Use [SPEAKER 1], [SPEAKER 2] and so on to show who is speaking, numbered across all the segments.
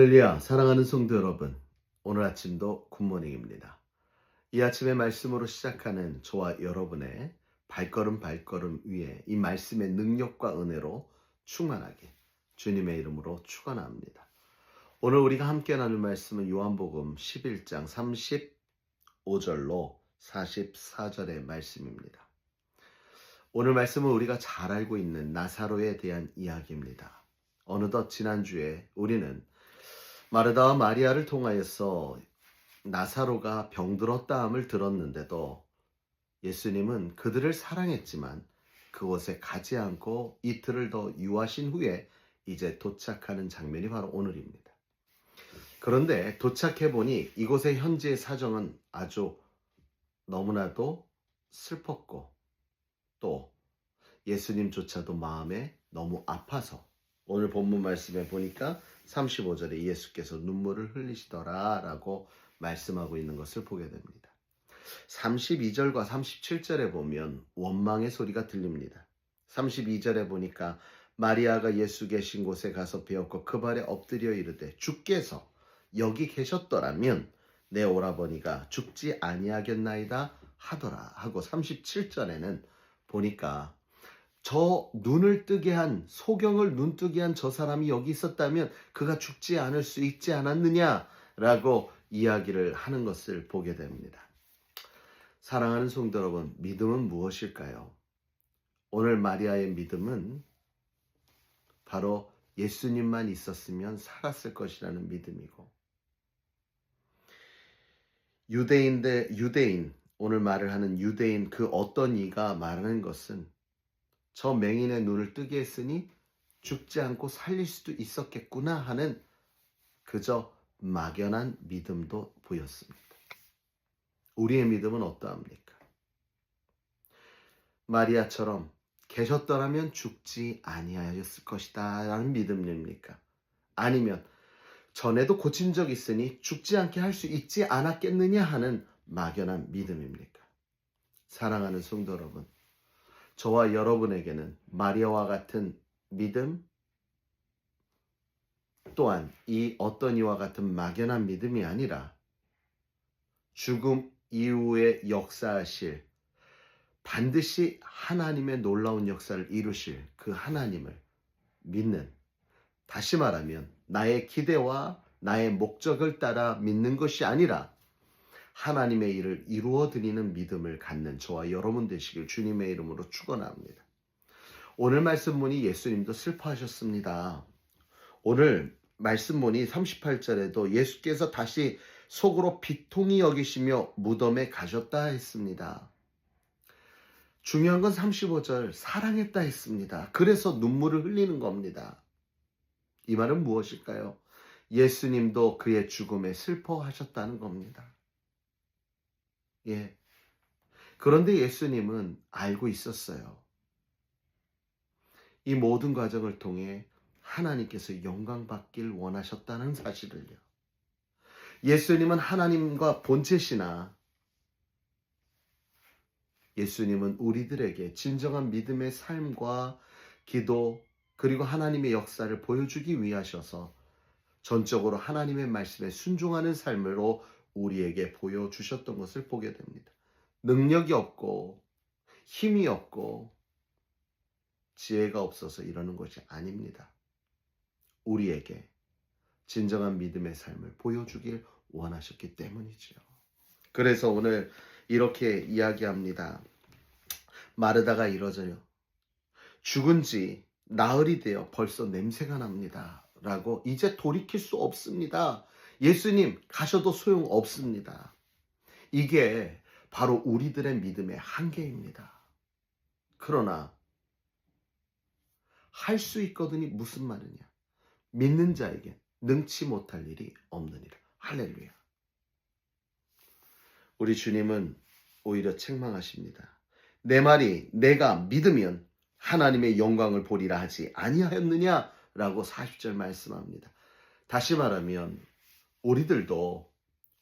[SPEAKER 1] 할렐루야, 사랑하는 성도 여러분, 오늘 아침도 굿모닝입니다. 이 아침의 말씀으로 시작하는 저와 여러분의 발걸음 위에 이 말씀의 능력과 은혜로 충만하게 주님의 이름으로 축원합니다. 오늘 우리가 함께 나눌 말씀은 요한복음 11장 35절로 44절의 말씀입니다. 오늘 말씀은 우리가 잘 알고 있는 나사로에 대한 이야기입니다. 어느덧 지난주에 우리는 마르다와 마리아를 통하여서 나사로가 병들었다함을 들었는데도 예수님은 그들을 사랑했지만 그곳에 가지 않고 이틀을 더 유하신 후에 이제 도착하는 장면이 바로 오늘입니다. 그런데 도착해 보니 이곳의 현지의 사정은 아주 너무나도 슬펐고 또 예수님조차도 마음에 너무 아파서 오늘 본문 말씀에 보니까 35절에 예수께서 눈물을 흘리시더라 라고 말씀하고 있는 것을 보게 됩니다. 32절과 37절에 보면 원망의 소리가 들립니다. 32절에 보니까 마리아가 예수 계신 곳에 가서 배웠고 그 발에 엎드려 이르되 주께서 여기 계셨더라면 내 오라버니가 죽지 아니하겠나이다 하더라 하고 37절에는 보니까 저 눈을 뜨게 한 소경을 눈뜨게 한 저 사람이 여기 있었다면 그가 죽지 않을 수 있지 않았느냐라고 이야기를 하는 것을 보게 됩니다. 사랑하는 성도 여러분, 믿음은 무엇일까요? 오늘 마리아의 믿음은 바로 예수님만 있었으면 살았을 것이라는 믿음이고, 유대인, 오늘 말을 하는 유대인 그 어떤 이가 말하는 것은 저 맹인의 눈을 뜨게 했으니 죽지 않고 살릴 수도 있었겠구나 하는 그저 막연한 믿음도 보였습니다. 우리의 믿음은 어떠합니까? 마리아처럼 계셨더라면 죽지 아니하였을 것이다 라는 믿음입니까? 아니면 전에도 고친 적 있으니 죽지 않게 할 수 있지 않았겠느냐 하는 막연한 믿음입니까? 사랑하는 성도 여러분, 저와 여러분에게는 마리아와 같은 믿음 또한 이 어떤 이와 같은 막연한 믿음이 아니라 죽음 이후에 역사하실 반드시 하나님의 놀라운 역사를 이루실 그 하나님을 믿는, 다시 말하면 나의 기대와 나의 목적을 따라 믿는 것이 아니라 하나님의 일을 이루어 드리는 믿음을 갖는 저와 여러분 되시길 주님의 이름으로 축원합니다. 오늘 말씀문이 예수님도 슬퍼하셨습니다. 오늘 말씀문이 38절에도 예수께서 다시 속으로 비통히 여기시며 무덤에 가셨다 했습니다. 중요한 건 35절 사랑했다 했습니다. 그래서 눈물을 흘리는 겁니다. 이 말은 무엇일까요? 예수님도 그의 죽음에 슬퍼하셨다는 겁니다. 예. 그런데 예수님은 알고 있었어요. 이 모든 과정을 통해 하나님께서 영광 받길 원하셨다는 사실을요. 예수님은 하나님과 본체시나 예수님은 우리들에게 진정한 믿음의 삶과 기도 그리고 하나님의 역사를 보여주기 위하셔서 전적으로 하나님의 말씀에 순종하는 삶으로 우리에게 보여주셨던 것을 보게 됩니다. 능력이 없고 힘이 없고 지혜가 없어서 이러는 것이 아닙니다. 우리에게 진정한 믿음의 삶을 보여주길 원하셨기 때문이지요. 그래서 오늘 이렇게 이야기합니다. 마르다가 이러져요. 죽은 지 나흘이 되어 벌써 냄새가 납니다. 라고 이제 돌이킬 수 없습니다. 예수님 가셔도 소용없습니다. 이게 바로 우리들의 믿음의 한계입니다. 그러나 할 수 있거든이 무슨 말이냐? 믿는 자에게 능치 못할 일이 없느니라. 할렐루야. 우리 주님은 오히려 책망하십니다. 내 말이 내가 믿으면 하나님의 영광을 보리라 하지 아니하였느냐? 라고 40절 말씀합니다. 다시 말하면 우리들도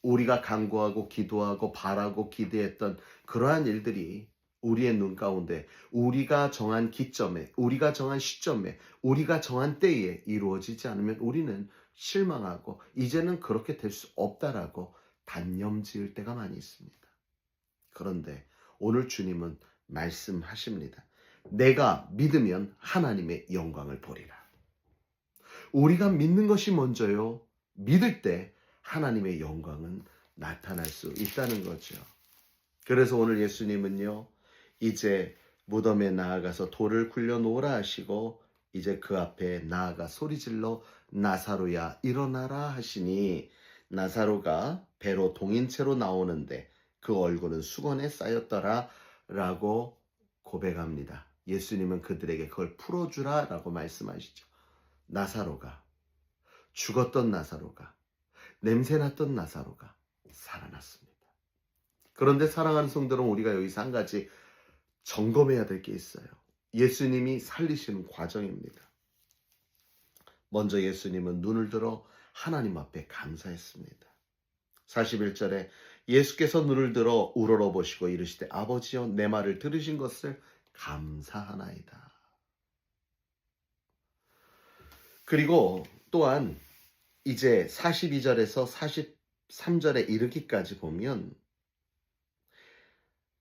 [SPEAKER 1] 우리가 간구하고 기도하고 바라고 기대했던 그러한 일들이 우리의 눈 가운데 우리가 정한 기점에, 우리가 정한 시점에, 우리가 정한 때에 이루어지지 않으면 우리는 실망하고 이제는 그렇게 될 수 없다라고 단념지을 때가 많이 있습니다. 그런데 오늘 주님은 말씀하십니다. 내가 믿으면 하나님의 영광을 보리라. 우리가 믿는 것이 먼저요. 믿을 때 하나님의 영광은 나타날 수 있다는 거죠. 그래서 오늘 예수님은요, 이제 무덤에 나아가서 돌을 굴려 놓으라 하시고 이제 그 앞에 나아가 소리질러 나사로야 일어나라 하시니 나사로가 배로 동인 채로 나오는데 그 얼굴은 수건에 쌓였더라 라고 고백합니다. 예수님은 그들에게 그걸 풀어주라 라고 말씀하시죠. 나사로가, 죽었던 나사로가, 냄새났던 나사로가 살아났습니다. 그런데 사랑하는 성도는 우리가 여기서 한 가지 점검해야 될 게 있어요. 예수님이 살리시는 과정입니다. 먼저 예수님은 눈을 들어 하나님 앞에 감사했습니다. 41절에 예수께서 눈을 들어 우러러보시고 이르시되 아버지여 내 말을 들으신 것을 감사하나이다. 그리고 또한 이제 42절에서 43절에 이르기까지 보면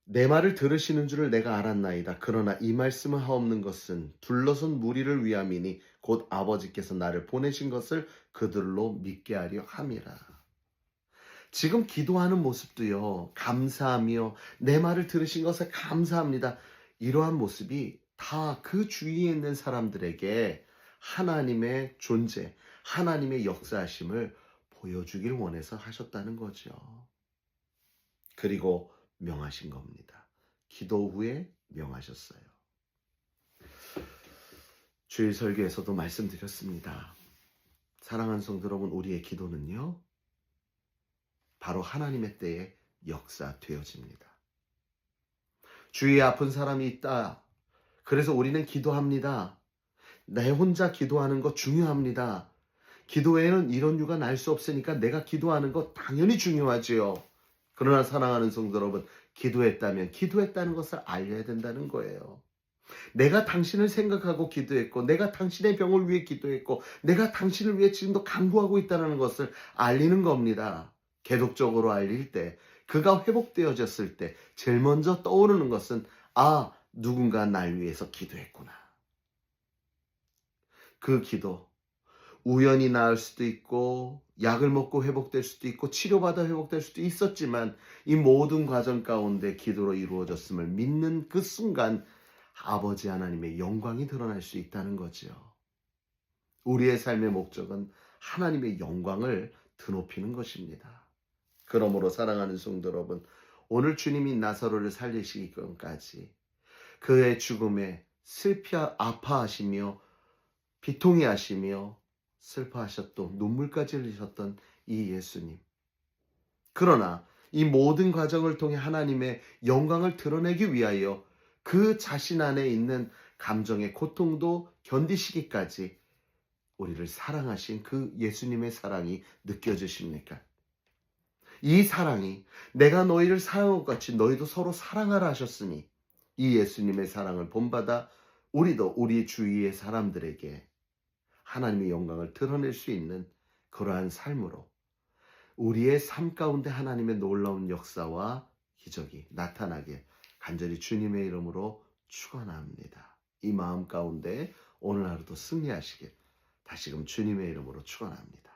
[SPEAKER 1] 내 말을 들으시는 줄을 내가 알았나이다. 그러나 이 말씀을 하옵는 것은 둘러선 무리를 위함이니 곧 아버지께서 나를 보내신 것을 그들로 믿게 하려 함이라. 지금 기도하는 모습도요. 감사하며 내 말을 들으신 것을 감사합니다. 이러한 모습이 다 그 주위에 있는 사람들에게 하나님의 존재, 하나님의 역사하심을 보여주길 원해서 하셨다는 거죠. 그리고 명하신 겁니다. 기도 후에 명하셨어요. 주일 설교에서도 말씀드렸습니다. 사랑하는 성도 여러분, 우리의 기도는요, 바로 하나님의 때에 역사되어집니다. 주위에 아픈 사람이 있다. 그래서 우리는 기도합니다. 내 혼자 기도하는 거 중요합니다. 기도에는 이런 이유가 날 수 없으니까 내가 기도하는 거 당연히 중요하지요. 그러나 사랑하는 성도 여러분, 기도했다면 기도했다는 것을 알려야 된다는 거예요. 내가 당신을 생각하고 기도했고 내가 당신의 병을 위해 기도했고 내가 당신을 위해 지금도 간구하고 있다는 것을 알리는 겁니다. 계속적으로 알릴 때, 그가 회복되어졌을 때 제일 먼저 떠오르는 것은 누군가 날 위해서 기도했구나. 그 기도, 우연히 나을 수도 있고 약을 먹고 회복될 수도 있고 치료받아 회복될 수도 있었지만 이 모든 과정 가운데 기도로 이루어졌음을 믿는 그 순간 아버지 하나님의 영광이 드러날 수 있다는 거죠. 우리의 삶의 목적은 하나님의 영광을 드높이는 것입니다. 그러므로 사랑하는 성도 여러분, 오늘 주님이 나사로를 살리시기까지 그의 죽음에 아파하시며 비통해하시며 슬퍼하셨고 눈물까지 흘리셨던 이 예수님. 그러나 이 모든 과정을 통해 하나님의 영광을 드러내기 위하여 그 자신 안에 있는 감정의 고통도 견디시기까지 우리를 사랑하신 그 예수님의 사랑이 느껴지십니까? 이 사랑이 내가 너희를 사랑한 것 같이 너희도 서로 사랑하라 하셨으니 이 예수님의 사랑을 본받아 우리도 우리 주위의 사람들에게 하나님의 영광을 드러낼 수 있는 그러한 삶으로 우리의 삶 가운데 하나님의 놀라운 역사와 기적이 나타나게 간절히 주님의 이름으로 축원합니다. 이 마음 가운데 오늘 하루도 승리하시길 다시금 주님의 이름으로 축원합니다.